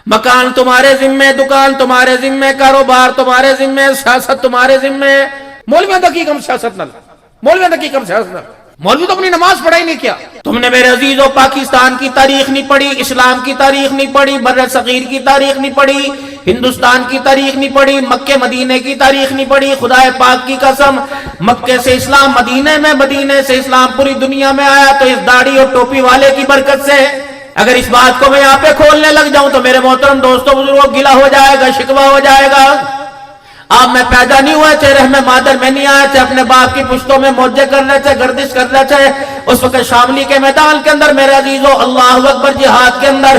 مکان تمہارے ذمے، دکان تمہارے ذمے، کاروبار تمہارے ذمے، سیاست تمہارے ذمے. مولویوں تک کی کم سیاست نہ، مولویوں تک کی کم سیاست نہ. مولوی تو اپنی نماز پڑھائی نہیں کیا. تم نے میرے عزیزوں پاکستان کی تاریخ نہیں پڑھی، اسلام کی تاریخ نہیں پڑھی، بر صغیر کی تاریخ نہیں پڑھی، ہندوستان کی تاریخ نہیں پڑھی، مکے مدینے کی تاریخ نہیں پڑھی. خدا پاک کی قسم، مکے سے اسلام مدینے میں، مدینے سے اسلام پوری دنیا میں آیا تو اس داڑھی اور ٹوپی والے کی برکت سے. اگر اس بات کو میں یہاں پہ کھولنے لگ جاؤں تو میرے محترم دوستوں بزرگوں گلا ہو جائے گا، شکوہ ہو جائے گا. آپ میں پیدا نہیں ہوئے تھے، رحم مادر میں نہیں آئے تھے، اپنے باپ کی پشتوں میں موجے کر رہے تھے، گردش کر رہے تھے. اس وقت شاملی کے میدان کے اندر میرے عزیزوں اللہ اکبر جہاد کے اندر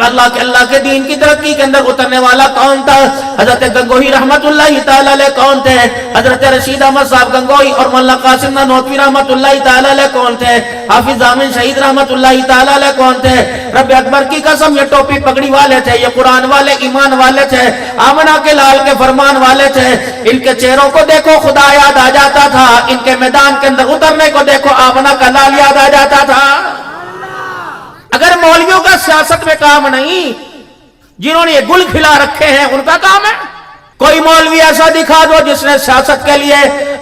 اللہ کے دین کی ترقی کے اندر اترنے والا کون تھا؟ حضرت گنگوہی رحمت اللہ تعالی علیہ کون تھے؟ حضرت رشید احمد صاحب گنگوہی اور مولانا قاسم نانوتوی رحمت اللہ تعالی علیہ کون تھے؟ حافظ ضامن شہید رحمت اللہ تعالی علیہ کون تھے؟ رب اکبر کی قسم یہ ٹوپی پگڑی والے تھے، یہ قرآن والے، ایمان والے تھے، آمنہ کے لال کے فرمان والے تھے. ان کے چہروں کو دیکھو خدا یاد آ جاتا تھا، ان کے میدان کے اندر اترنے کو دیکھو آمنہ کا لال یاد آ جاتا تھا. اگر مولویوں کا سیاست میں کام نہیں، جنہوں نے یہ گل کھلا رکھے ہیں ان کا کام ہے. کوئی مولوی ایسا دکھا دو جس نے سیاست کے لیے،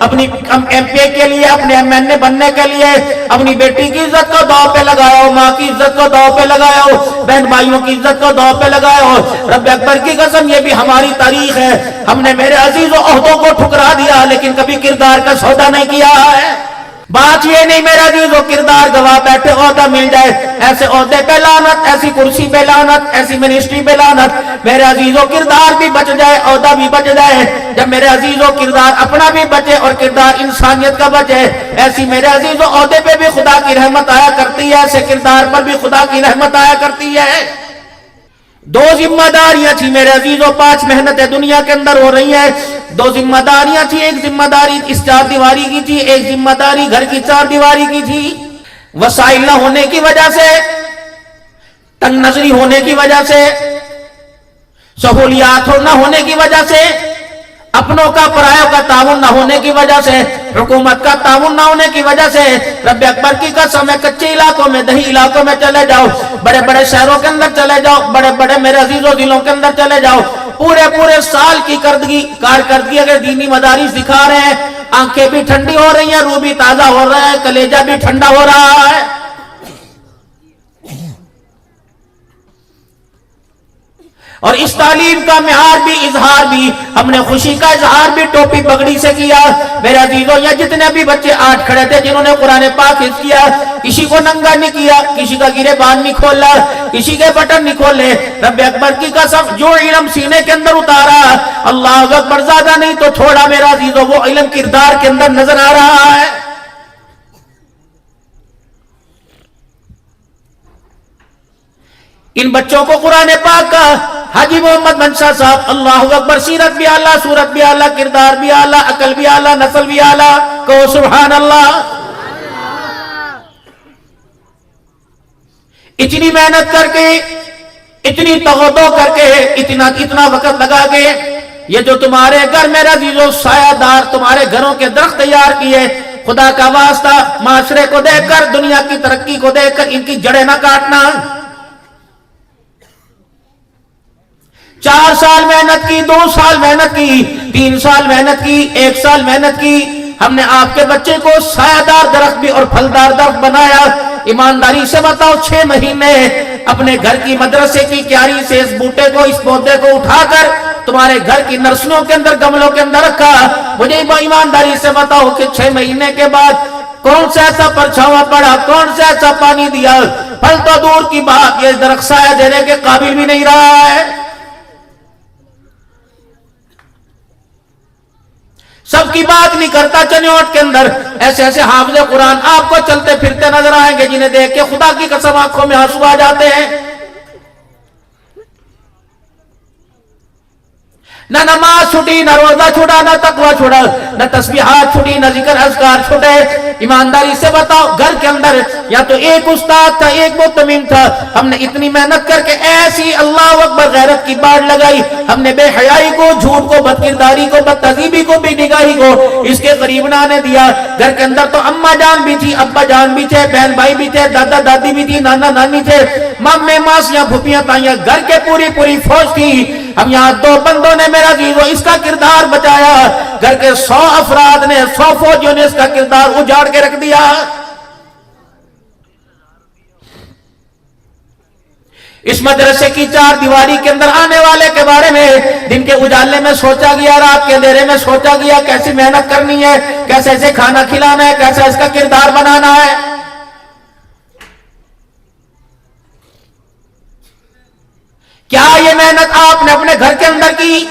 اپنی ایم پی کے لیے، اپنے ایم این اے بننے کے لیے اپنی بیٹی کی عزت کو داؤ پہ لگایا ہو، ماں کی عزت کو داؤ پہ لگایا ہو، بہن بھائیوں کی عزت کو داؤ پہ لگایا ہو. رب اکبر کی قسم یہ بھی ہماری تاریخ ہے. ہم نے میرے عزیزوں عہدوں کو ٹھکرا دیا لیکن کبھی کردار کا سودا نہیں کیا ہے. بات یہ نہیں میرا عزیزوں کردار گواہ بیٹھے عہدہ مل جائے، ایسے عہدے پہ لعنت، ایسی کرسی پہ لعنت، ایسی منسٹری پہ لعنت. میرے عزیزوں کردار بھی بچ جائے، عہدہ بھی بچ جائے. جب میرے عزیزوں کردار اپنا بھی بچے اور کردار انسانیت کا بچے، ایسی میرے عزیزوں عہدے پہ بھی خدا کی رحمت آیا کرتی ہے، ایسے کردار پر بھی خدا کی رحمت آیا کرتی ہے. دو ذمہ داریاں تھی میرے عزیزوں، 5 محنتیں دنیا کے اندر ہو رہی ہیں. 2 ذمہ داریاں تھی، ایک ذمہ داری اس 4 دیواری کی تھی، ایک ذمہ داری گھر کی 4 دیواری کی تھی. وسائل نہ ہونے کی وجہ سے، تنگ نظری ہونے کی وجہ سے، سہولیات نہ ہونے کی وجہ سے، اپنوں کا پرایوں کا تعاون نہ ہونے کی وجہ سے، حکومت کا تعاون نہ ہونے کی وجہ سے، رب اکبر کی قسم ہے کچے علاقوں میں، دیہی علاقوں میں چلے جاؤ، بڑے بڑے شہروں کے اندر چلے جاؤ، بڑے بڑے میرے عزیزوں ضلعوں کے اندر چلے جاؤ، پورے سال کی کارکردگی اگر دینی مدارس دکھا رہے ہیں، آنکھیں بھی ٹھنڈی ہو رہی ہیں، روح بھی تازہ ہو رہا ہے، کلیجہ بھی ٹھنڈا ہو رہا ہے. اور اس تعلیم کا معیار بھی، اظہار بھی، ہم نے خوشی کا اظہار بھی ٹوپی پگڑی سے کیا. میرے عزیزوں یہ جتنے بھی بچے 8 کھڑے تھے جنہوں نے قرآن پاک حفظ کیا، کسی کو ننگا نہیں کیا، کسی کا گریبان نہیں کھولا، کسی کے بٹن نہیں کھولے. رب اکبر کی قسم جو علم سینے کے اندر اتارا، اللہ اکبر زیادہ نہیں تو تھوڑا میرا عزیزوں وہ علم کردار کے اندر نظر آ رہا ہے. ان بچوں کو قرآن پاک کا حاجی محمد منشا صاحب، اللہ اکبر، سیرت بھی اعلیٰ، صورت بھی اعلیٰ، کردار بھی اعلیٰ، عقل بھی اعلیٰ، نسل بھی اعلیٰ. کہو سبحان اللہ. اتنی محنت کر کے، اتنی تغدو کر کے، اتنا وقت لگا کے، یہ جو تمہارے گھر میرے عزیزوں سایہ دار تمہارے گھروں کے درخت تیار کیے، خدا کا واسطہ معاشرے کو دیکھ کر، دنیا کی ترقی کو دیکھ کر ان کی جڑیں نہ کاٹنا. 4 سال محنت کی، 2 سال محنت کی، 3 سال محنت کی، 1 سال محنت کی. ہم نے آپ کے بچے کو سایہ دار درخت بھی اور پھلدار درخت بنایا. ایمانداری سے بتاؤ 6 مہینے اپنے گھر کی مدرسے کی کیاری سے اس بوٹے کو، اس پودے کو اٹھا کر تمہارے گھر کی نرسریوں کے اندر، گملوں کے اندر رکھا. مجھے ایمانداری سے بتاؤ کہ 6 مہینے کے بعد کون سا ایسا پرچھاواں پڑا، کون سا ایسا پانی دیا؟ پھل تو دور کی بات، یہ درخت سایہ دینے کے قابل بھی نہیں رہا ہے. سب کی بات نہیں کرتا. چنیوٹ کے اندر ایسے ایسے حافظ قرآن آپ کو چلتے پھرتے نظر آئیں گے جنہیں دیکھ کے خدا کی قسم آنکھوں میں آنسو آ جاتے ہیں. نہ نماز چھوٹی، نہ روزہ چھوٹا، نہ تقوی چھوٹا، نہ تسبیحات چھوٹی، نہ ذکر اذکار چھوٹے۔ ایمانداری سے بتاؤ، گھر کے اندر یا تو ایک استاد تھا، ایک متمم تھا، ہم نے اتنی محنت کر کے ایسی اللہ اکبر غیرت کی باڑ لگائی، ہم نے بے حیائی کو، جھوٹ کو، بدکرداری کو، بدتہذیبی کو، بے نگاہی کو اس کے قریب نہ آنے دیا۔ گھر کے اندر تو اماں جان بھی تھی، ابا جان بھی تھے، بہن بھائی بھی تھے، دادا دادی بھی تھی، نانا نانی تھے، مامے ماسیاں پھوپھیاں تائیاں، گھر کے پوری فوج تھی۔ ہم یہاں دو بندوں نے میرا عزیز اس کا کردار بچایا، گھر کے 100 افراد نے، 100 فوجیوں نے اس کا کردار اجاڑ کے رکھ دیا۔ اس مدرسے کی 4 دیواری کے اندر آنے والے کے بارے میں دن کے اجالے میں سوچا گیا، رات کے اندھیرے میں سوچا گیا، کیسی محنت کرنی ہے، کیسے اسے کھانا کھلانا ہے، کیسے اس کا کردار بنانا ہے۔ کیا یہ محنت آپ نے اپنے گھر کے اندر کی؟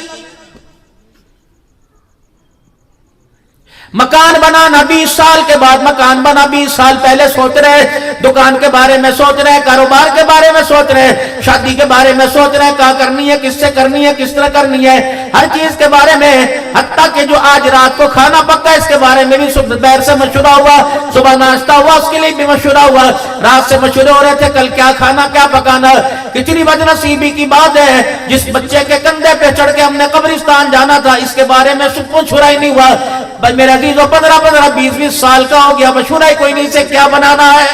مکان بنانا 20 سال کے بعد مکان بنا، 20 سال پہلے سوچ رہے، دکان کے بارے میں سوچ رہے، کاروبار کے بارے میں سوچ رہے، شادی کے بارے میں سوچ رہے، کہاں کرنی ہے، کس سے کرنی ہے، کس طرح کرنی ہے، ہر چیز کے بارے میں، حتیٰ کہ جو آج رات کو کھانا پکا اس کے بارے میں بھی دوپہر سے مشورہ ہوا، صبح ناشتہ ہوا، اس کے لیے بھی مشورہ ہوا، رات سے مشورے ہو رہے تھے کل کیا کھانا کیا پکانا۔ کتنی بدنصیبی کی بات ہے، جس بچے کے کندھے پہ چڑھ کے ہم نے قبرستان جانا تھا اس کے بارے میں مشورہ ہی نہیں ہوا۔ میرے عزیزو 15 20 سال کا ہو گیا، مشورہ ہی کوئی نہیں سے کیا بنانا ہے۔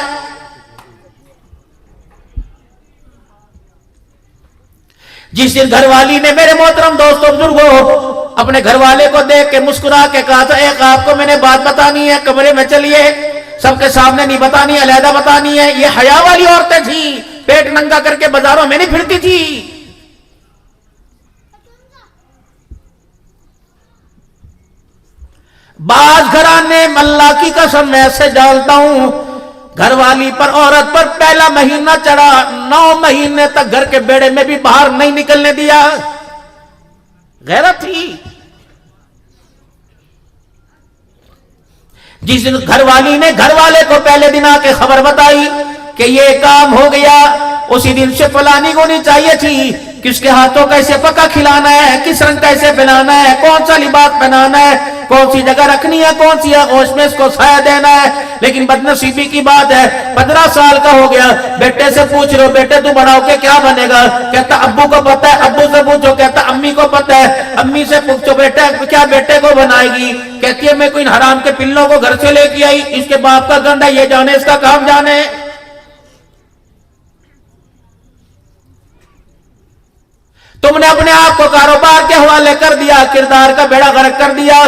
جس دن گھر والی نے میرے محترم دوستوں بزرگوں اپنے گھر والے کو دیکھ کے مسکرا کے کہا تھا، ایک آپ کو میں نے بات بتانی ہے، کمرے میں چلیے، سب کے سامنے نہیں بتانی ہے، علیحدہ بتانی ہے۔ یہ حیا والی عورتیں تھیں، پیٹ ننگا کر کے بازاروں میں نہیں پھرتی تھی۔ بعض گھرانے اللہ کی قسم میں ایسے جانتا ہوں، گھر والی پر عورت پر پہلا مہینہ چڑھا 9 مہینے تک گھر کے بیڑے میں بھی باہر نہیں نکلنے دیا۔ غیرت تھی۔ جس دن گھر والی نے گھر والے کو پہلے دن آ کے خبر بتائی کہ یہ کام ہو گیا، اسی دن سے پلاننگ ہونی چاہیے تھی، کس کے ہاتھوں کیسے پکا کھلانا ہے، کس رنگ کیسے پہنانا ہے، کون سا لباس پہنانا ہے، کون سی جگہ رکھنی ہے، کون سی آغوش میں اس کو سایہ دینا ہے۔ لیکن بدنصیبی کی بات ہے 15 سال کا ہو گیا، بیٹے سے پوچھ رہے ہو بیٹے تو بڑا ہو کے کیا بنے گا، کہتا ابو کو پتہ ہے، ابو سے پوچھو کہتا امی کو پتہ ہے، امی سے پوچھو بیٹا کیا بیٹے کو بنائے گی، کہتی ہے میں کوئی حرام کے پلوں کو گھر سے لے کے آئی، اس کے باپ کا گنڈا یہ جانے اس کا کام جانے۔ تم نے اپنے آپ کو کاروبار کے حوالے کر دیا، کردار کا بیڑا غرق کر دیا۔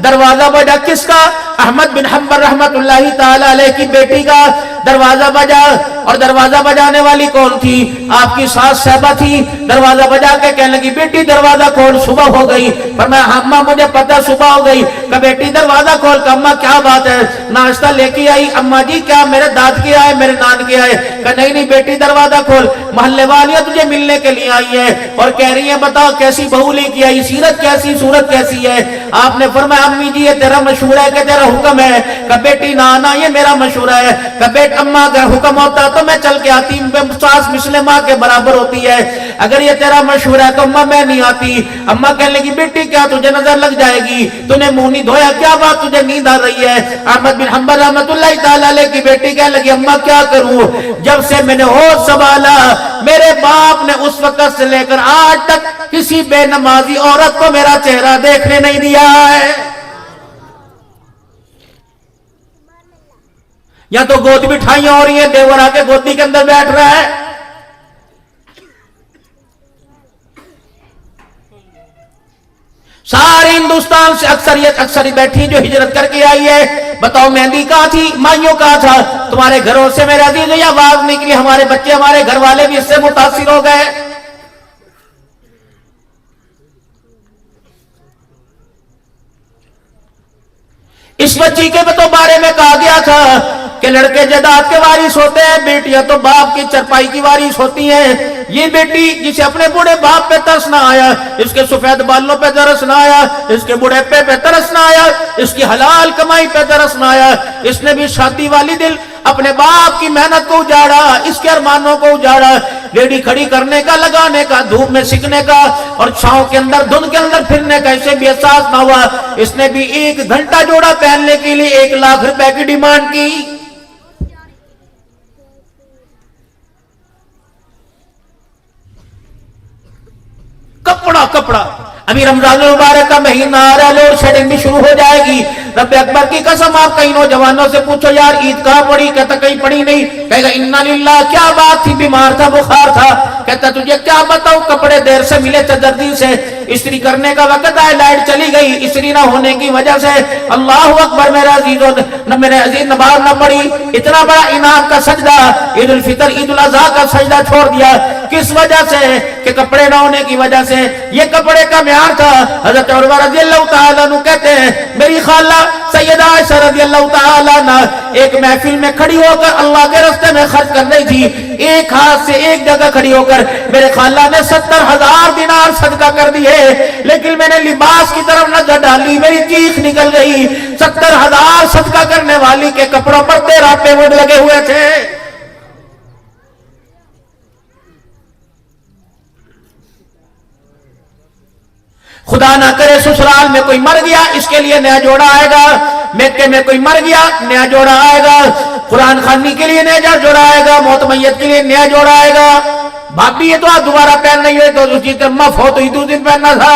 دروازہ بجا کس کا؟ احمد بن حنبل رحمت اللہ تعالی علیہ کی بیٹی کا دروازہ بجا، اور دروازہ بجانے والی کون تھی؟ آپ کی ساس صاحبہ تھی۔ دروازہ بجا کے کہنے لگی بیٹی دروازہ کھول، صبح ہو گئی۔ فرمایا اماں مجھے پتہ صبح ہو گئی۔ کہ بیٹی دروازہ کھول، کہ اماں کیا بات ہے، ناشتہ لے کے آئی؟ اماں جی کیا میرے داد کی آئے، میرے نان کی آئے؟ کہ نہیں بیٹی دروازہ کھول، محلے والیاں تجھے ملنے کے لیے آئی ہے اور کہہ رہی ہیں بتاؤ کیسی بہو لے کے آئی، سیرت کیسی، صورت کیسی ہے؟ آپ نے فرمایا امی جی یہ تیرا مشورہ ہے کہ تیرا حکم ہے؟ کہ بیٹی نانا یہ میرا مشورہ ہے۔ کہ بیٹ اماں اگر حکم ہوتا تو میں چل کے آتی، ساس مثل ماں کے برابر ہوتی ہے، اگر یہ تیرا مشورہ ہے تو اماں میں نہیں آتی۔ اماں کہنے لگی بیٹی کیا تجھے نظر لگ جائے گی، تو نے منہ نہیں دھویا، کیا بات تجھے نیند آ رہی ہے؟ احمد بن حنبل رحمت اللہ تعالی علیہ کی بیٹی کہنے لگی اماں کیا کروں، جب سے میں نے ہوش سنبھالا میرے باپ نے اس وقت سے لے کر آج تک کسی بے نمازی عورت کو میرا چہرہ دیکھنے نہیں دیا ہے۔ یا تو گود بٹھائیاں ہو رہی ہیں، دیور آ کے گودی کے اندر بیٹھ رہا ہے۔ سارے ہندوستان سے اکثر بیٹھی جو ہجرت کر کے آئی ہے، بتاؤ مہندی کہاں تھی، مائیوں کہاں تھا؟ تمہارے گھروں سے میرے عزیز یہ آواز نکلی، ہمارے بچے ہمارے گھر والے بھی اس سے متاثر ہو گئے۔ اس بچی کے تو بارے میں کہا گیا تھا کہ لڑکے جائیداد کے وارث ہوتے ہیں، بیٹیاں تو باپ کی چرپائی کی وارث ہوتی ہیں۔ یہ بیٹی جسے اپنے بوڑھے باپ پہ ترس نہ آیا، اس کے سفید بالوں پہ ترس نہ آیا، اس کے بوڑھے پہ ترس نہ آیا، اس کی حلال کمائی پہ ترس نہ آیا، اس نے بھی شادی والی دل اپنے باپ کی محنت کو اجاڑا، اس کے ارمانوں کو اجاڑا، لیڈی کھڑی کرنے کا، لگانے کا، دھوپ میں سیکھنے کا اور چھاؤں کے اندر دھند کے اندر پھرنے کا اسے بھی احساس نہ ہوا. اس نے بھی 1 گھنٹہ جوڑا پہننے کے لیے 1 لاکھ روپے کی ڈیمانڈ کی. کپڑا ابھی رمضان المبارک کا مہینہ آ رہا ہے، لوڈ شیڈنگ بھی شروع ہو جائے گی. رب اکبر کی قسم آپ کئی نوجوانوں سے پوچھو یار عید کہاں پڑی؟ کہتا کہیں پڑی نہیں. کہے گا انا للہ، کیا بات تھی؟ بیمار تھا، بخار تھا. کہتا تجھے کیا بتاؤں، کپڑے دیر سے ملے تھے درزی سے، استری کرنے کا وقت آئے، لائٹ چلی گئی، استری نہ ہونے کی وجہ سے اللہ اکبر میرے عزیزوں میرے عزیز نماز نہ پڑی. اتنا بڑا انعام کا سجدہ عید الفطر عید الاضحیٰ کا سجدہ چھوڑ دیا. کس وجہ سے؟ کہ کپڑے نہ ہونے کی وجہ سے. یہ کپڑے کا معیار تھا. حضرت عروہ رضی اللہ تعالیٰ عنہ کہتے ہیں میری خالہ سیدہ عائشہ رضی اللہ تعالیٰ عنہ ایک محفل میں کھڑی ہو کر اللہ کے راستے میں خرچ کر رہی تھی. ایک ہاتھ سے ایک جگہ کھڑی ہو کر میرے خالہ نے 70,000 دینار صدقہ کر دیے، لیکن میں نے لباس کی طرف نظر ڈالی، میری چیخ نکل گئی. 70,000 صدقہ کرنے والی کے کپڑوں پر 13 پیمنٹ لگے ہوئے تھے. خدا نہ کرے سسرال میں کوئی مر گیا، اس کے لیے نیا جوڑا آئے گا. مکے میں کوئی مر گیا، نیا جوڑا آئے گا. قرآن خوانی کے لیے نیا جوڑا آئے گا. موت میت کے لیے نیا جوڑا آئے گا. بھابی یہ تو آپ دوبارہ پہن نہیں ہوئے تو اسی طرح مف ہو تو ہی دو دن پہننا تھا.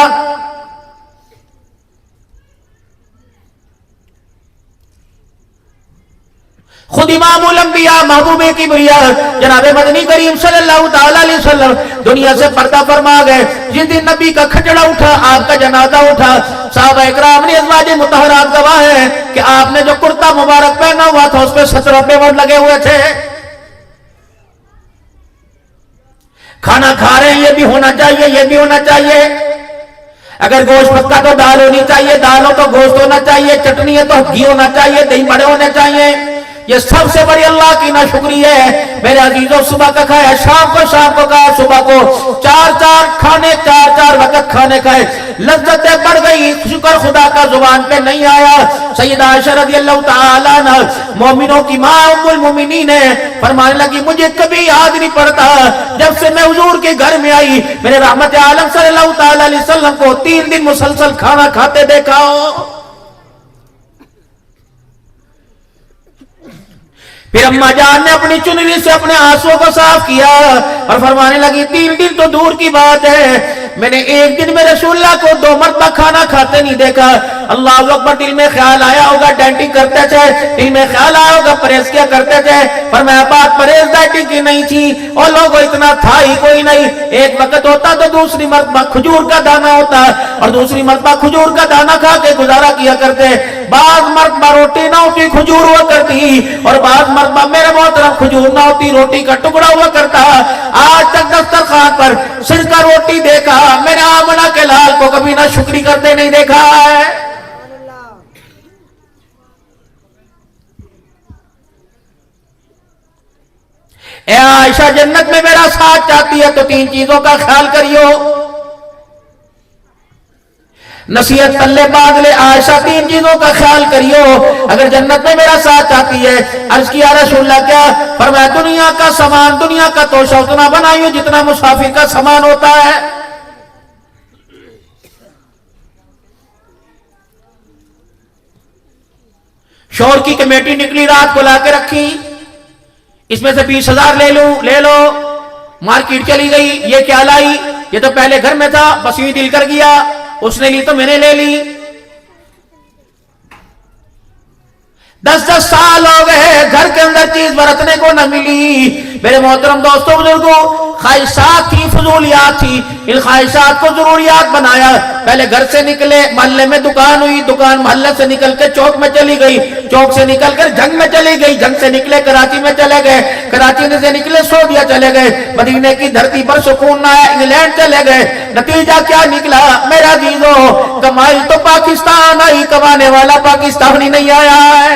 خود امام الانبیاء محبوب کبریا جناب مدنی کریم صلی اللہ تعالیٰ علیہ وسلم دنیا سے پردہ فرما گئے. جس دن نبی کا کھچڑا اٹھا، آپ کا جنازہ اٹھا، صحابہ اکرام نے ازواج مطہرات گواہ ہیں کہ آپ نے جو کرتا مبارک پہنا ہوا تھا اس پہ 17 پیمنٹ لگے ہوئے تھے. کھانا کھا رہے ہیں یہ بھی ہونا چاہیے، یہ بھی ہونا چاہیے. اگر گوشت پکا تو دال ہونی چاہیے، دال ہو تو گوشت ہونا چاہیے، چٹنی ہے تو گھی ہونا چاہیے، دہی بڑے ہونے چاہیے. یہ سب سے بڑی اللہ کی ناشکری ہے. میرے عزیزوں صبح کا کھایا، شام کو کھایا، صبح کو 4 کھانے، 4 وقت کھانے کھائے، لذتیں بڑھ گئی. شکر خدا کا زبان پہ نہیں آیا. سیدہ عائشہ رضی اللہ تعالیٰ عنہ مومنوں کی ماں ام المومنین ہے، فرمانے لگی مجھے کبھی یاد نہیں پڑتا جب سے میں حضور کے گھر میں آئی میرے رحمت عالم صلی اللہ تعالیٰ علیہ وسلم کو 3 دن مسلسل کھانا کھاتے دیکھا ہو. پھر اماں جان نے اپنی چننی سے اپنے آنسوں کو صاف کیا اور فرمانے لگی 3 دن تو دور کی بات ہے، میں نے ایک دن میں رسول اللہ کو 2 مرتبہ کھانا کھاتے نہیں دیکھا. اللہ اکبر. دل میں خیال آیا ہوگا ڈائٹنگ کرتے تھے، دل میں خیال آیا ہوگا پرہیز کیا کرتے تھے. فرمایا بات پرہیز ڈائٹنگ کی نہیں تھی اور لوگوں اتنا تھا ہی کوئی نہیں. ایک وقت ہوتا تو دوسری مرتبہ کھجور کا دانہ ہوتا اور دوسری مرتبہ کھجور کا دانہ کھا کے گزارا کیا کرتے. بعض مرتبہ روٹی نہ ہوتی کھجور ہوا کرتی اور بعض مرتبہ میرے محترم کھجور نہ ہوتی روٹی کا ٹکڑا ہوا کرتا. آج تک دسترخوان پر سرکہ روٹی دیکھا، میرے آمنہ کے لال کو کبھی نہ شکری کرتے نہیں دیکھا ہے. اے عائشہ جنت میں میرا ساتھ چاہتی ہے تو 3 چیزوں کا خیال کریو. نصیحت تلے بادلے عائشہ 3 چیزوں کا خیال کریو اگر جنت میں میرا ساتھ چاہتی ہے. عرض کیا رسول اللہ کیا؟ فرمایا دنیا کا سامان، دنیا کا توشہ اتنا بنائیو جتنا مسافر کا سامان ہوتا ہے. شور کی کمیٹی نکلی، رات کو لا کے رکھی، اس میں سے 20,000 لے لو. مارکیٹ چلی گئی، یہ کیا لائی؟ یہ تو پہلے گھر میں تھا، بس یوں دل کر گیا، اس نے لی تو میں نے لے لی. 10 سال ہو گئے گھر کے اندر چیز برتنے کو نہ ملی. میرے محترم دوستوں بزرگوں، خواہشات تھی، فضولیات تھی، ان خواہشات کو ضروریات بنایا. پہلے گھر سے نکلے، محلے میں دکان ہوئی، دکان محلے سے نکل کے چوک میں چلی گئی، چوک سے نکل کر جنگ میں چلی گئی، جنگ سے نکلے کراچی میں چلے گئے، کراچی سے نکلے سعودیہ چلے گئے، مدینے کی دھرتی پر سکون نہ آیا، انگلینڈ چلے گئے. نتیجہ کیا نکلا میرا عزیزو؟ کمائی تو پاکستان آئی، کمانے والا پاکستانی نہیں آیا ہے.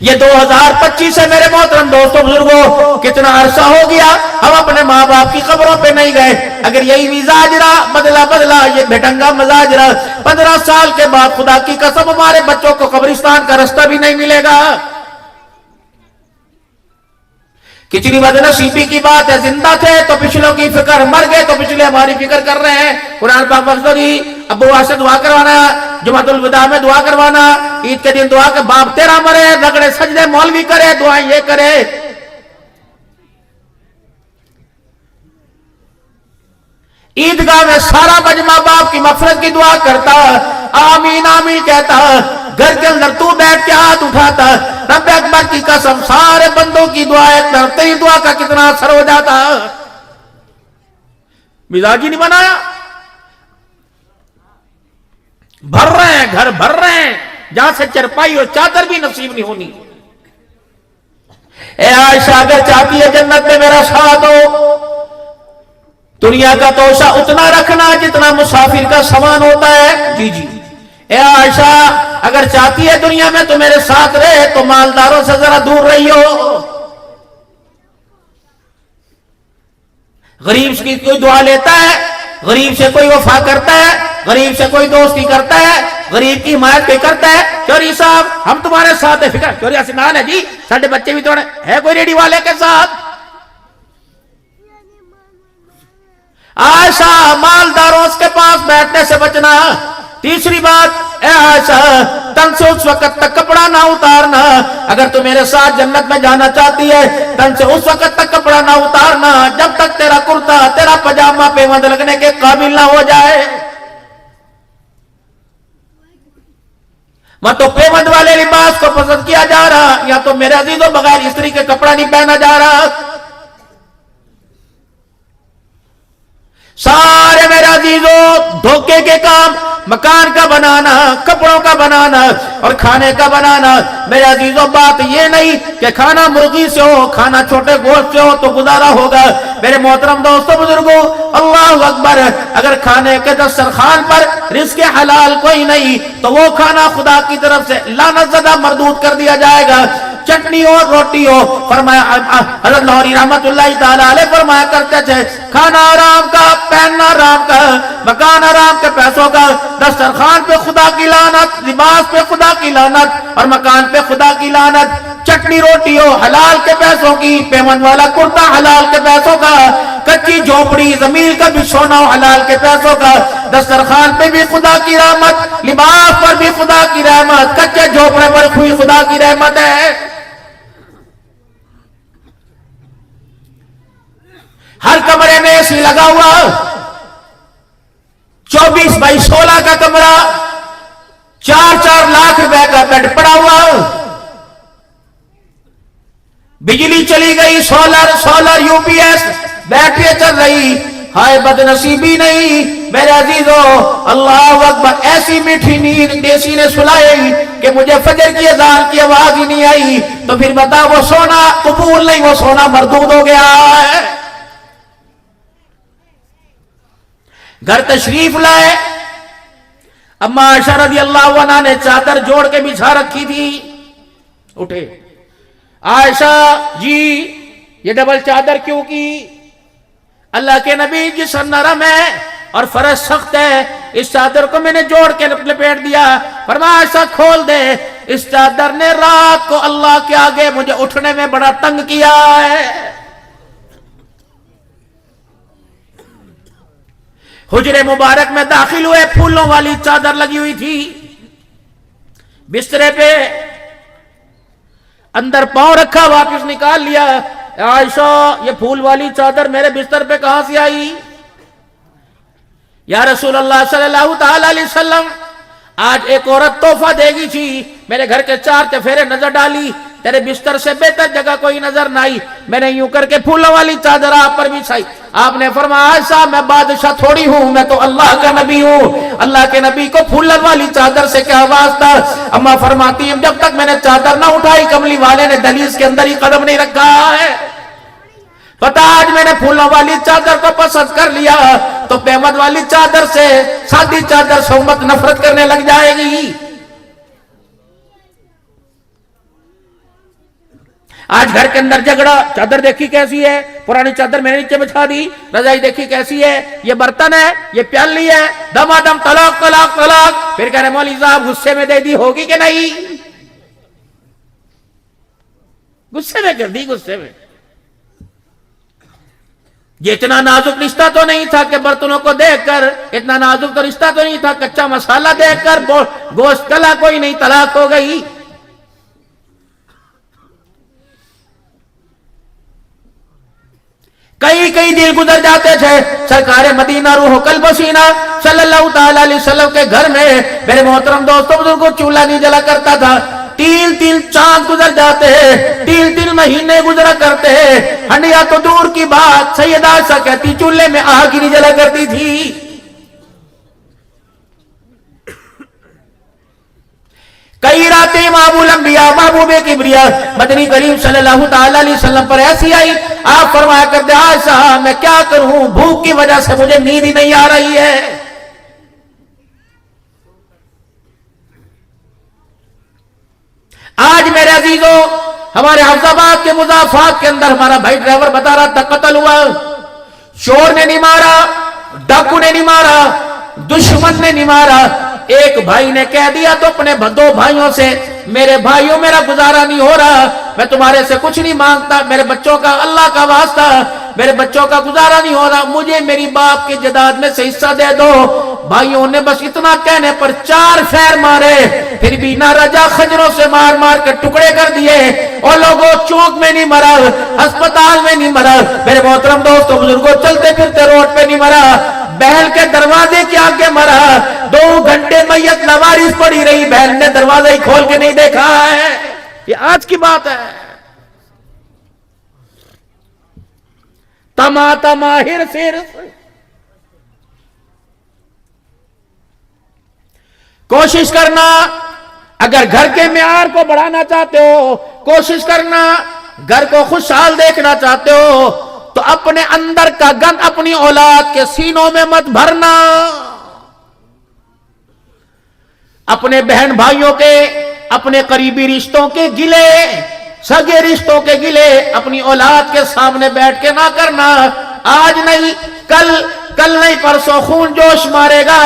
یہ 2025 سے میرے محترم دوستوں بزرگوں کتنا عرصہ ہو گیا ہم اپنے ماں باپ کی قبروں پہ نہیں گئے. اگر یہی مزاج رہا بدلا یہ بھٹنگا مزاج رہا 15 سال کے بعد خدا کی قسم ہمارے بچوں کو قبرستان کا رستہ بھی نہیں ملے گا. کتنی بدنصیبی کی بات ہے. زندہ تھے تو پچھلوں کی فکر, مر گئے تو پچھلے ہماری فکر کر رہے ہیں. قرآن پاک مقصد جی ابو واسطے دعا کروانا, جمعۃ الوداع میں دعا کروانا, عید کے دن دعا کہ باپ تیرا مرے, رگڑے سجدے مولوی کرے, دعائیں یہ کرے. عیدگاہ میں سارا مجمع باپ کی مغفرت کی دعا کرتا, آمین آمین کہتا. گھر کے اندر تو بیٹھ کے ہاتھ اٹھاتا, رب اکبر کی قسم سارے بندوں کی دعا ایک طرف, تیری دعا کا کتنا اثر ہو جاتا. مزاج ہی نہیں بنایا. بھر رہے ہیں گھر, بھر رہے ہیں, جہاں سے چرپائی اور چادر بھی نصیب نہیں ہونی. اے عائشہ اگر چاہتی ہے جنت میں میرا ساتھ ہو, دنیا کا توشہ اتنا رکھنا جتنا مسافر کا سامان ہوتا ہے. جی جی اے عائشہ اگر چاہتی ہے دنیا میں تو میرے ساتھ رہے, تو مالداروں سے ذرا دور رہی ہو. غریب کی کوئی دعا لیتا ہے, غریب سے کوئی وفا کرتا ہے, غریب سے کوئی دوستی کرتا ہے, غریب کی حمایت کوئی کرتا ہے. چوری صاحب ہم تمہارے ساتھ ہیں, فکر چوری اسنان ہے جی, ساڑھے بچے بھی توڑے ہے کوئی ریڈی والے کے ساتھ. عائشہ مالداروں کے پاس بیٹھنے سے بچنا. تیسری بات, اے عائشہ تن سے اس وقت تک کپڑا نہ اتارنا. اگر تو میرے ساتھ جنت میں جانا چاہتی ہے تن سے اس وقت تک کپڑا نہ اتارنا جب تک تیرا کرتا تیرا پجامہ پیوند لگنے کے قابل نہ ہو جائے. میں تو پیوند والے لباس کو پسند کیا جا رہا, یا تو میرے عزیزوں بغیر استری کے کپڑا نہیں پہنا جا رہا. سارے میرے عزیزوں دھوکے کے کام, مکان کا بنانا, کپڑوں کا بنانا اور کھانے کا بنانا. میرے عزیزوں بات یہ نہیں کہ کھانا مرغی سے ہو, کھانا چھوٹے گوشت سے ہو تو گزارا ہوگا. میرے محترم دوستوں بزرگوں اللہ اکبر, اگر کھانے کے دسترخوان پر رزق حلال کوئی نہیں تو وہ کھانا خدا کی طرف سے لعنت زدہ مردود کر دیا جائے گا. چٹنی ہو روٹی ہو, فرمایا حضرت لاہوری رحمت اللہ تعالی علیہ فرمایا کرتے تھے کھانا آرام کا, پہننا آرام کا, مکان آرام کے پیسوں کا, دسترخوان پہ خدا کی لعنت, لباس پہ خدا کی لعنت اور مکان پہ خدا کی لعنت. چٹنی روٹی ہو حلال کے پیسوں کی, پیمن والا کرتا حلال کے پیسوں کا, کچی جھوپڑی زمین کا بچھونا ہو حلال کے پیسوں کا, دسترخوان پہ بھی خدا کی رحمت, لباس پر بھی خدا کی رحمت, کچے جھوپڑے پر کوئی خدا کی رحمت ہے. ہر کمرے میں اے سی لگا ہوا, 24x16 کا کمرہ, 4 لاکھ روپے کا بیڈ پڑا ہوا. بجلی چلی گئی, solar U P S battery چل رہی. ہائے بد نصیبی نہیں میرے عزیزو, اللہ اکبر, ایسی میٹھی نیند دیسی نے سلائی کہ مجھے فجر کی اذان کی آواز ہی نہیں آئی. تو پھر بتا وہ سونا قبول نہیں, وہ سونا مردود ہو گیا ہے. گھر تشریف لائے, اما عائشہ رضی اللہ عنہ نے چادر جوڑ کے بچھا رکھی تھی. اٹھے, عائشہ جی یہ ڈبل چادر کیوں کی؟ اللہ کے نبی جسم نرم ہے اور فرش سخت ہے, اس چادر کو میں نے جوڑ کے لپیٹ دیا. فرمایا عائشہ کھول دے, اس چادر نے رات کو اللہ کے آگے مجھے اٹھنے میں بڑا تنگ کیا ہے. حجرے مبارک میں داخل ہوئے, پھولوں والی چادر لگی ہوئی تھی بسترے پہ, اندر پاؤں رکھا واپس نکال لیا. عائشہ یہ پھول والی چادر میرے بستر پہ کہاں سے آئی؟ یا رسول اللہ صلی اللہ تعالی علیہ وسلم آج ایک عورت تحفہ دے گی تھی, میرے گھر کے 4 چفیرے نظر ڈالی, تیرے بستر سے بہتر جگہ کوئی نظر نہ آئی, میں نے یوں کر کے پھولوں والی چادر آپ پر بچھائی. آپ نے فرمایا عائشہ میں بادشاہ تھوڑی ہوں, میں تو اللہ کا نبی ہوں, اللہ کے نبی کو پھولوں والی چادر سے کیا واسطہ. اما فرماتی ہیں جب تک میں نے چادر نہ اٹھائی کملی والے نے دہلیز کے اندر ہی قدم نہیں رکھا ہے. پتا آج میں نے پھولوں والی چادر کو پسند کر لیا تو پیمد والی چادر سے, سادی چادر سے امت نفرت کرنے لگ جائے گی. آج گھر کے اندر جھگڑا، چادر دیکھی کیسی ہے، پرانی چادر میں نے نیچے بچھا دی، رضائی دیکھی کیسی ہے، یہ برتن ہے، یہ پیالی ہے، دم آدم طلاق طلاق طلاق. پھر کہہ رہے مولوی صاحب غصے میں دے دی ہوگی کہ نہیں؟ غصے میں کر دی، غصے میں. یہ اتنا نازک رشتہ تو نہیں تھا کہ برتنوں کو دیکھ کر، اتنا نازک تو رشتہ تو نہیں تھا کچا مسالہ دیکھ کر گوشت کلا کوئی نہیں طلاق ہو گئی. کئی کئی دن گزر جاتے تھے. سرکار مدینہ روح قلب و سینہ صلی اللہ تعالی علیہ وسلم کے گھر میں میرے محترم دوستوں بزرگوں چولہا نہیں جلا کرتا تھا. تین تین چاند گزر جاتے ہیں، تین تین مہینے گزرا کرتے ہیں. ہنڈیا تو دور کی بات، سیدہ عائشہ کہتی چولہے میں آگ ہی نہیں جلا کرتی تھی. کئی راتیں محبوب الانبیاء محبوب کبریا مدنی کریم صلی اللہ تعالی علیہ وسلم پر ایسی آئی، آپ فرمایا کرتے عائشہ میں کیا کروں، بھوک کی وجہ سے مجھے نیند ہی نہیں آ رہی ہے. آج میرے عزیزوں ہمارے حفظ آباد کے مضافات کے اندر ہمارا بھائی ڈرائیور بتا رہا تھا قتل ہوا. چور نے نہیں مارا، ڈاکو نے نہیں مارا، دشمن نے نہیں مارا. ایک بھائی نے کہہ دیا تو اپنے دو بھائیوں سے میرے بھائیوں میرا گزارا نہیں ہو رہا، میں تمہارے سے کچھ نہیں مانگتا، میرے بچوں کا اللہ کا واسطہ میرے بچوں کا گزارا نہیں ہو رہا، مجھے میری باپ کے جائیداد میں سے حصہ دے دو. بھائیوں نے بس اتنا کہنے پر 4 فیر مارے، پھر بھی نہ رجا خنجروں سے مار مار کے ٹکڑے کر دیے. اور لوگوں چوک میں نہیں مرا، ہسپتال میں نہیں مرا، میرے محترم دوستوں بزرگوں چلتے پھرتے روڈ پہ نہیں مرا، بہن کے دروازے کے آگے مرا. 2 گھنٹے میت لوارث پڑی رہی، بہن نے دروازہ ہی کھول کے نہیں دیکھا ہے. یہ آج کی بات ہے. تما تماہر سر کوشش کرنا، اگر گھر کے معیار کو بڑھانا چاہتے ہو، کوشش کرنا گھر کو خوشحال دیکھنا چاہتے ہو تو اپنے اندر کا گند اپنی اولاد کے سینوں میں مت بھرنا. اپنے بہن بھائیوں کے، اپنے قریبی رشتوں کے گلے، سگے رشتوں کے گلے اپنی اولاد کے سامنے بیٹھ کے نہ کرنا. آج نہیں کل نہیں پرسوں خون جوش مارے گا.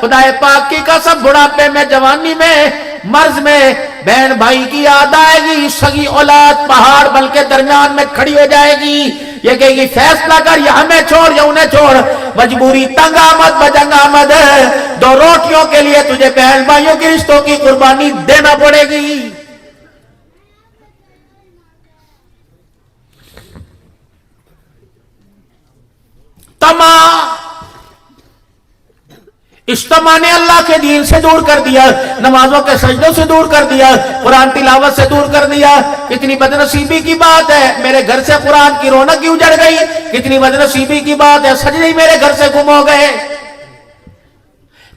خدا پاک کی قسم بڑھاپے میں، جوانی میں، مرض میں بہن بھائی کی یاد آئے گی. سگی اولاد پہاڑ بل کے درمیان میں کھڑی ہو جائے گی. یہ کہے گی فیصلہ کر، یا ہمیں چھوڑ یا انہیں چھوڑ. مجبوری تنگ آمد بجنگ آمد ہے، 2 روٹیوں کے لیے تجھے بہن بھائیوں کی رشتوں کی قربانی دینا پڑے گی. اجتماع نے اللہ کے دین سے دور کر دیا، نمازوں کے سجدوں سے دور کر دیا، قرآن تلاوت سے دور کر دیا. کتنی بدنصیبی کی بات ہے، میرے گھر سے قرآن کی رونق کی اجڑ گئی. کتنی بدنصیبی کی بات ہے، سجدے ہی میرے گھر سے گم ہو گئے.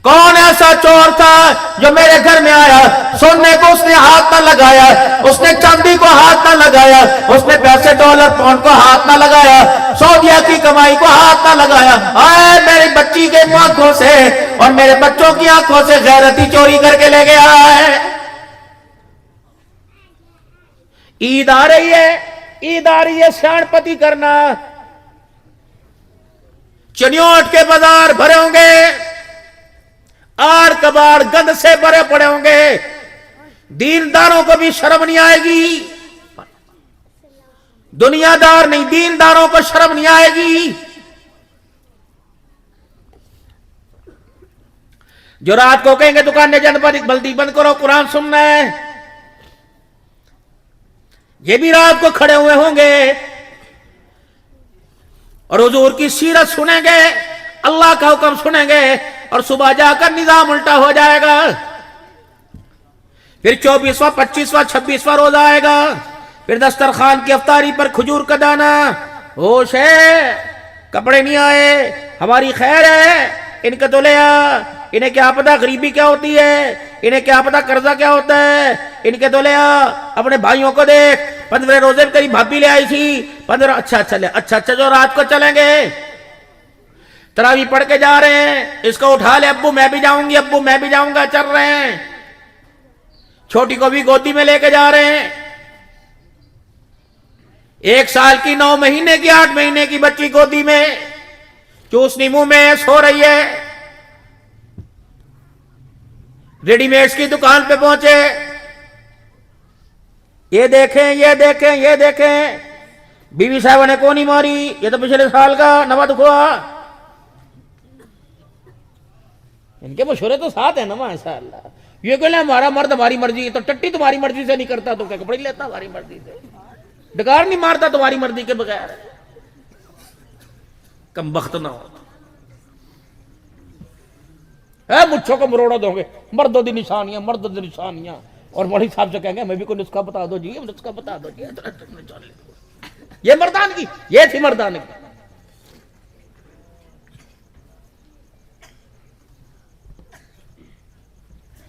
کون ایسا چور تھا جو میرے گھر میں آیا، سونے کو اس نے ہاتھ نہ لگایا، اس نے چاندی کو ہاتھ نہ لگایا، اس نے پیسے ڈالر پاؤنڈ کو ہاتھ نہ لگایا، سعودیہ کی کمائی کو ہاتھ نہ لگایا. آئے میری بچی کے آنکھوں سے اور میرے بچوں کی آنکھوں سے غیرتی چوری کر کے لے گیا ہے. عید آ رہی ہے، عید آ رہی ہے، سیان پتی کرنا. چنیوٹ کے بازار بھرے ہوں گے، آڑ کباڑ گند سے بھرے پڑے ہوں گے. دینداروں کو بھی شرم نہیں آئے گی، دنیا دار نہیں، دینداروں کو شرم نہیں آئے گی. جو رات کو کہیں گے دکانیں بلدی بند کرو، قرآن سننا ہے، یہ بھی رات کو کھڑے ہوئے ہوں گے اور حضور کی سیرت سنیں گے، اللہ کا حکم سنیں گے، اور صبح جا کر نظام الٹا ہو جائے گا. پھر 24واں 25واں 26واں روزہ آئے گا، پھر دسترخوان کی افطاری پر کھجور کا دانا. ہوش ہے، کپڑے نہیں آئے، ہماری خیر ہے، ان کا تو لے آ. انہیں کیا پتا غریبی کیا ہوتی ہے، انہیں کیا پتا قرضہ کیا ہوتا ہے، ان کے تو لے آ. اپنے بھائیوں کو دیکھ، 15 روزے میں تیری بھابی لے آئی تھی 15. اچھا جو رات کو چلیں گے، تراویح پڑھ کے جا رہے ہیں، اس کو اٹھا لے، ابو میں بھی جاؤں گی، ابو میں بھی جاؤں گا، چل رہے ہیں. چھوٹی کو بھی گودی میں لے کے جا رہے ہیں. 1 سال کی 9 مہینے کی 8 مہینے کی بچی گودی میں چوسنی منہ میں سو رہی ہے. ریڈی میڈس کی دکان پہ پہنچے, یہ دیکھیں یہ دیکھیں یہ دیکھیں, بیوی صاحبہ نے کونی ماری, یہ تو پچھلے سال کا نوا دکھوا. ان کے مشورے تو ساتھ ہیں نا ماشاء اللہ. یہ کہ ہمارا مرد ہماری مرضی, تو ٹٹی تمہاری مرضی سے نہیں کرتا تو کیا کپڑے لیتا ہماری مرضی سے, ڈکار نہیں مارتا تمہاری مرضی کے بغیر, کم بخت نہ ہو. مچھوں کو مروڑا دو گے, مردوں دی نشانیاں مردوں دی نشانیاں, اور مولوی صاحب سے کہیں گے میں بھی کوئی نسخہ بتا دو جی, نسخہ بتا دو جی. یہ مردان کی, یہ تھی مردان کی.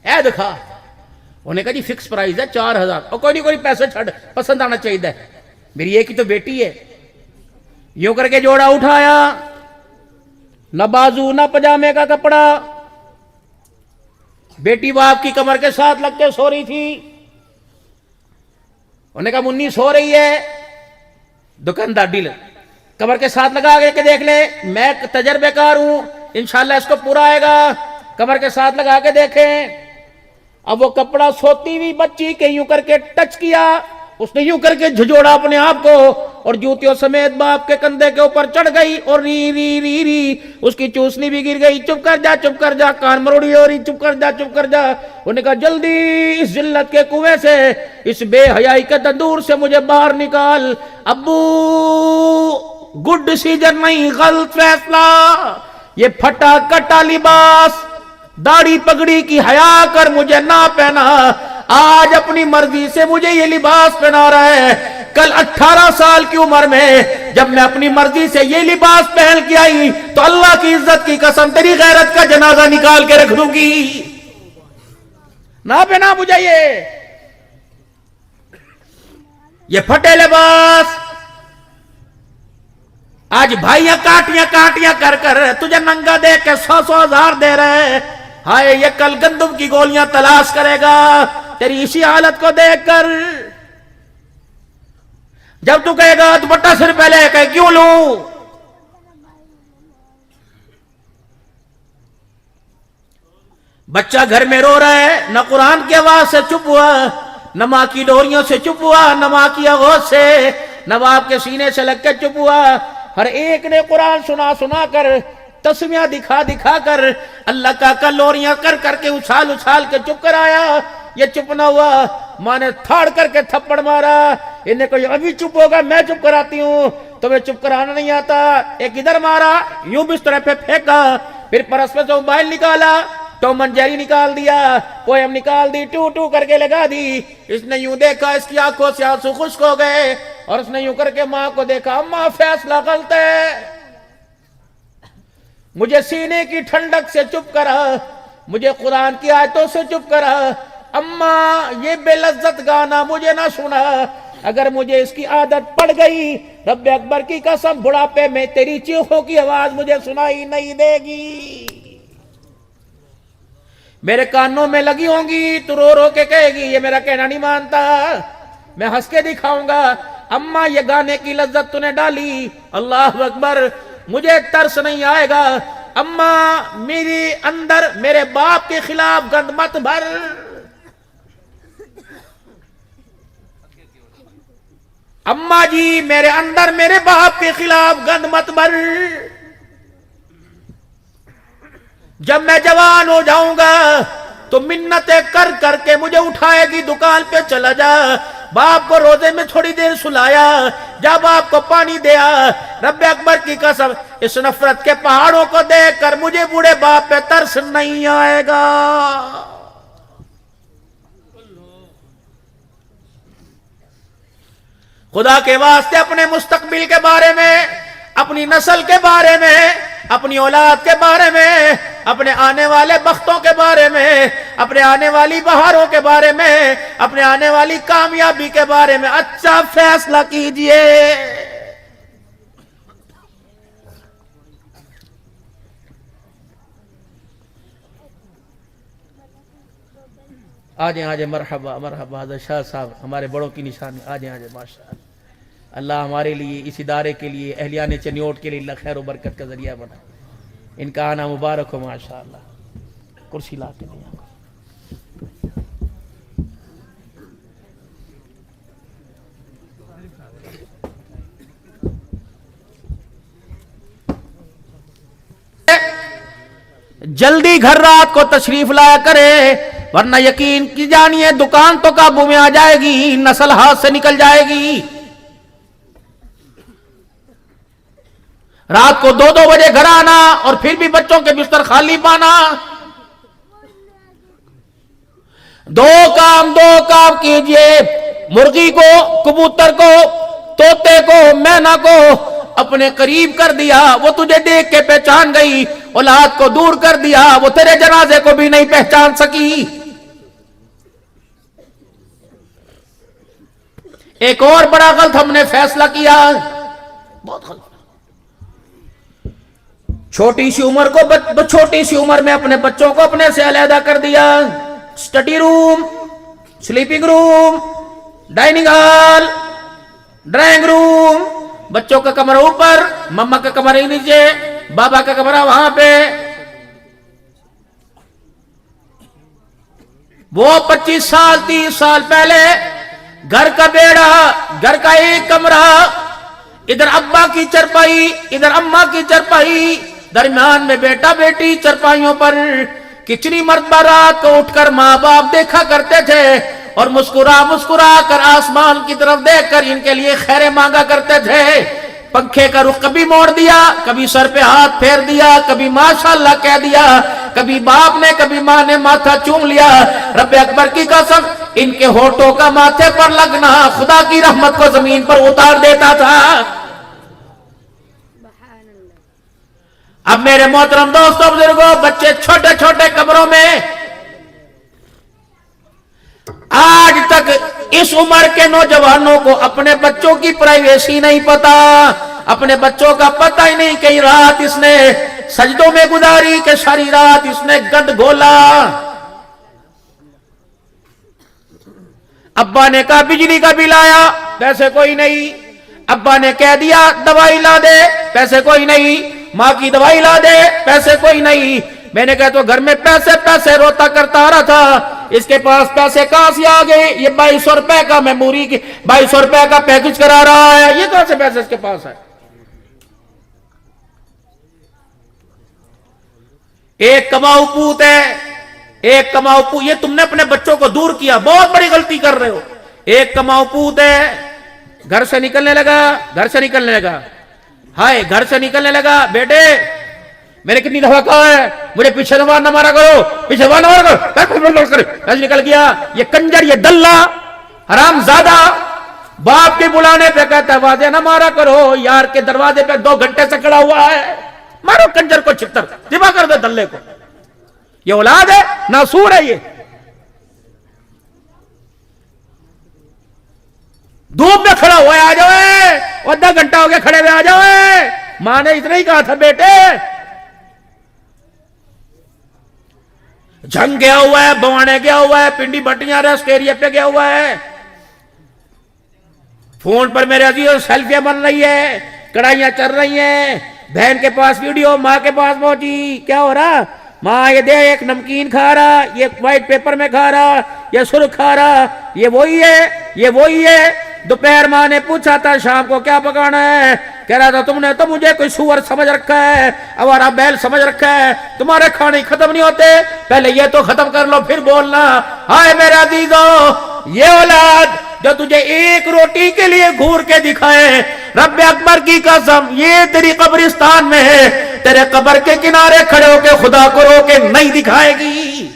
اے دکھا, انہوں نے کہا جی فکس پرائز ہے 4000. اور کوئی نہیں کوئی پیسے چھڑ, پسند آنا چاہیے, میری ایک ہی تو بیٹی ہے. یوں کر کے جوڑا اٹھایا, نہ بازو نہ پجامے کا کپڑا. بیٹی باپ کی کمر کے ساتھ لگ کے سو رہی تھی. انہوں نے کہا منی سو رہی ہے. دکاندار ڈیلر کمر کے ساتھ لگا کے دیکھ لے, میں تجربے کار ہوں, انشاءاللہ اس کو پورا آئے گا. کمر کے ساتھ لگا کے دیکھیں. اب وہ کپڑا سوتی ہوئی بچی کے یوں کر کے ٹچ کیا, اس نے یوں کر کے جھجوڑا اپنے آپ کو, اور جوتیوں سمیت باپ کے کندھے کے اوپر چڑھ گئی, اور ری ری ری ری اس کی چوسنی بھی گر گئی. چپ کر جا, کان مروڑی ہو رہی, چپ کر جا. انہوں نے کہا جلدی اس ذلت کے کنویں سے, اس بے حیائی کے تندور سے مجھے باہر نکال. ابو گڈ ڈیسیجن نہیں, غلط فیصلہ. یہ پھٹا کٹا لباس, داڑھی پگڑی کی حیا کر مجھے نہ پہنا. آج اپنی مرضی سے مجھے یہ لباس پہنا رہا ہے, کل 18 سال کی عمر میں جب میں اپنی مرضی سے یہ لباس پہن کے آئی تو اللہ کی عزت کی قسم تیری غیرت کا جنازہ نکال کے رکھ دوں گی. نہ پہنا مجھے یہ پھٹے لباس. آج بھائیاں کاٹیاں کر تجھے ننگا دیکھ کے 100,000 دے رہے. ہائے یہ کل گندم کی گولیاں تلاش کرے گا تیری اسی حالت کو دیکھ کر. جب تو کہے گا دوپٹہ سر پہ لے کے کیوں لوں, بچہ گھر میں رو رہا ہے, نہ قرآن کی آواز سے چپ ہوا, نہ ماں کی ڈوریوں سے چپ ہوا, نہ ماں کی آغوش سے, نہ باپ کے سینے سے لگ کے چپ ہوا. ہر ایک نے قرآن سنا کر, تسمیاں دکھا کر, اللہ کا کلوریاں کر کے اچھال کے چپ کرایا. یہ چپ نہ ہوا, ماں نے تھاڑ کر کے تھپڑ مارا. انہیں کوئی ابھی چپ ہوگا, میں چپ کراتی ہوں, تمہیں چپ کرانا نہیں آتا. ایک ادھر مارا, یوں بستر پہ پھینکا, پھر پرس میں سے موبائل نکالا, ٹام اینڈ جیری نکال دیا, پوئم نکال دی, ٹو کر کے لگا دی. اس نے یوں دیکھا, اس کی آنکھوں سے آنسو خشک ہو گئے, اور اس نے یوں کر کے ماں کو دیکھا. اماں فیصلہ غلط ہے, مجھے سینے کی ٹھنڈک سے چپ کرا, مجھے قرآن کی آیتوں سے چپ کرا. اماں یہ بے لذت گانا مجھے نہ سنا, اگر مجھے اس کی عادت پڑ گئی رب اکبر کی قسم بڑھاپے میں تیری چیخوں کی آواز مجھے سنائی نہیں دے گی. میرے کانوں میں لگی ہوں گی, تو رو کے کہے گی یہ میرا کہنا نہیں مانتا, میں ہنس کے دکھاؤں گا. اماں یہ گانے کی لذت تو نے ڈالی, اللہ اکبر, مجھے ترس نہیں آئے گا. اماں میری اندر میرے باپ کے خلاف گند مت بھر, اماں جی میرے اندر میرے باپ کے خلاف گند مت بھر. جب میں جوان ہو جاؤں گا تو منتیں کر کے مجھے اٹھائے گی, دکان پہ چلا جا, باپ کو روزے میں تھوڑی دیر سلایا, جب باپ کو پانی دیا. رب اکبر کی قسم اس نفرت کے پہاڑوں کو دیکھ کر مجھے بوڑھے باپ پہ ترس نہیں آئے گا. خدا کے واسطے اپنے مستقبل کے بارے میں, اپنی نسل کے بارے میں, اپنی اولاد کے بارے میں, اپنے آنے والے بختوں کے بارے میں, اپنے آنے والی بہاروں کے بارے میں, اپنے آنے والی کامیابی کے بارے میں اچھا فیصلہ کیجئے. آجیں مرحبا حضرت شاہ صاحب, ہمارے بڑوں کی نشانی. آجیں ماشاءاللہ. اللہ ہمارے لیے، اس ادارے کے لیے، اہلیان چنیوٹ کے لیے اللہ خیر و برکت کا ذریعہ بنا. ان کا آنا مبارک ہو ماشاءاللہ. کرسی لا کے دیا. جلدی گھر رات کو تشریف لایا کرے، ورنہ یقین کی جانیے دکان تو قابو میں آ جائے گی، نسل ہاتھ سے نکل جائے گی. رات کو 2 بجے گھر آنا اور پھر بھی بچوں کے بستر خالی پانا. دو کام کیجئے. مرغی کو، کبوتر کو، طوطے کو، مینا کو اپنے قریب کر دیا، وہ تجھے دیکھ کے پہچان گئی. اولاد کو دور کر دیا، وہ تیرے جنازے کو بھی نہیں پہچان سکی. ایک اور بڑا غلط ہم نے فیصلہ کیا، بہت غلط. چھوٹی سی عمر میں اپنے بچوں کو اپنے سے علیحدہ کر دیا. اسٹڈی روم، سلیپنگ روم، ڈائننگ ہال، ڈرائنگ روم، بچوں کا کمرہ اوپر، مما کا کمرہ نیچے، بابا کا کمرہ وہاں پہ. وہ 25 سال 30 سال پہلے گھر کا بیڑا، گھر کا ایک کمرہ، ادھر ابا کی چرپائی، ادھر اما کی چرپائی، درمیان میں بیٹا بیٹی چرپائیوں پر. کتنی مرتبہ رات کو اٹھ کر ماں باپ دیکھا کرتے تھے اور مسکرا کر آسمان کی طرف دیکھ کر ان کے لیے خیریں مانگا کرتے تھے. پنکھے کا رخ کبھی موڑ دیا، کبھی سر پہ ہاتھ پھیر دیا، کبھی ماشاءاللہ کہہ دیا، کبھی باپ نے کبھی ماں نے ماتھا چوم لیا. رب اکبر کی قسم ان کے ہونٹوں کا ماتھے پر لگنا خدا کی رحمت کو زمین پر اتار دیتا تھا. اب میرے محترم دوستوں بزرگوں، بچے چھوٹے چھوٹے کمروں میں. آج تک اس عمر کے نوجوانوں کو اپنے بچوں کی پرائیویسی نہیں پتا، اپنے بچوں کا پتہ ہی نہیں کہ رات اس نے سجدوں میں گزاری کہ ساری رات اس نے گند گھولا. ابا نے کہا بجلی کا بل آیا، پیسے کوئی نہیں. ابا نے کہہ دیا دوائی لا دے، پیسے کوئی نہیں. ماں کی دوائی لا دے، پیسے کوئی نہیں. میں نے کہا تو گھر میں پیسے روتا کرتا آ رہا تھا. اس کے پاس پیسے کہاں سے آ گئے؟ یہ 2200 روپے کا میموری کی 2200 روپے کا پیکج کرا رہا ہے. یہ کہاں سے پیسے اس کے پاس ہے؟ ایک کماؤ پوت ہے، ایک کماؤ پوت. یہ تم نے اپنے بچوں کو دور کیا، بہت بڑی غلطی کر رہے ہو. ایک کماؤ پوت ہے، گھر سے نکلنے لگا. ہائے گھر سے نکلنے لگا. بیٹے میں نے کتنی دفعہ کہا ہے مجھے پیچھے نہ مارا کرو، پیچھے نہ مارا کرو. ایسے نکل گیا. یہ کنجر، یہ دلہ حرام زادہ باپ کے بلانے پہ کہتا ہے واضح نہ مارا کرو. یار کے دروازے پہ 2 گھنٹے سے کھڑا ہوا ہے، مارو کنجر کو چھتر، ذبح کر دے دلے کو. یہ اولاد ہے، ناسور ہے. یہ دھوپ میں کھڑا ہوا ہے، آ جاؤ، آدھا گھنٹہ ہو گیا کھڑے ہوئے، آ جاؤ. ماں نے اتنا ہی کہا تھا بیٹے. جھنگ گیا ہوا ہے، بوانے گیا ہوا ہے، پنڈی بٹیاں ریسٹ ایریا پہ گیا ہوا ہے. فون پر میرے عزیزوں سیلفیاں بن رہی ہے، کڑھائیاں چل رہی ہیں. بہن کے پاس ویڈیو، ماں کے پاس پہنچی. کیا ہو رہا؟ ماں یہ دے ایک نمکین کھا رہا، یہ وائٹ پیپر میں کھا رہا، یہ سرخ کھا رہا. یہ وہی ہے. دوپہر ماں نے پوچھا تھا شام کو کیا پکانا ہے؟ کہہ رہا تھا تم نے تو مجھے کوئی سور سمجھ رکھا ہے، اوارا بیل سمجھ رکھا ہے، تمہارے کھانے ختم نہیں ہوتے، پہلے یہ تو ختم کر لو پھر بولنا. ہائے میرے عزیزوں، یہ اولاد جو تجھے ایک روٹی کے لیے گھور کے دکھائے، رب اکبر کی قسم یہ تیری قبرستان میں ہے، تیرے قبر کے کنارے کھڑے ہو کے خدا کو رو کے نہیں دکھائے گی.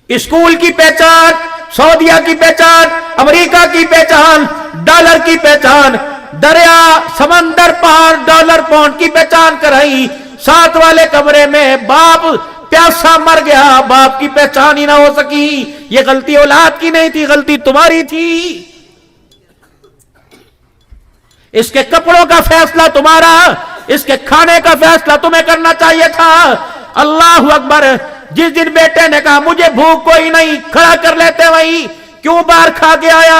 اسکول کی پہچان، سعودیہ کی پہچان، امریکہ کی پہچان، ڈالر کی پہچان، دریا سمندر پار ڈالر پاؤنڈ کی پہچان کرائی. ساتھ والے کمرے میں باپ پیاسا مر گیا، باپ کی پہچان ہی نہ ہو سکی. یہ غلطی اولاد کی نہیں تھی، غلطی تمہاری تھی. اس کے کپڑوں کا فیصلہ تمہارا، اس کے کھانے کا فیصلہ تمہیں کرنا چاہیے تھا. اللہ اکبر. جس دن بیٹے نے کہا مجھے بھوک کوئی نہیں، کھڑا کر لیتے وہی. کیوں باہر کھا کے آیا؟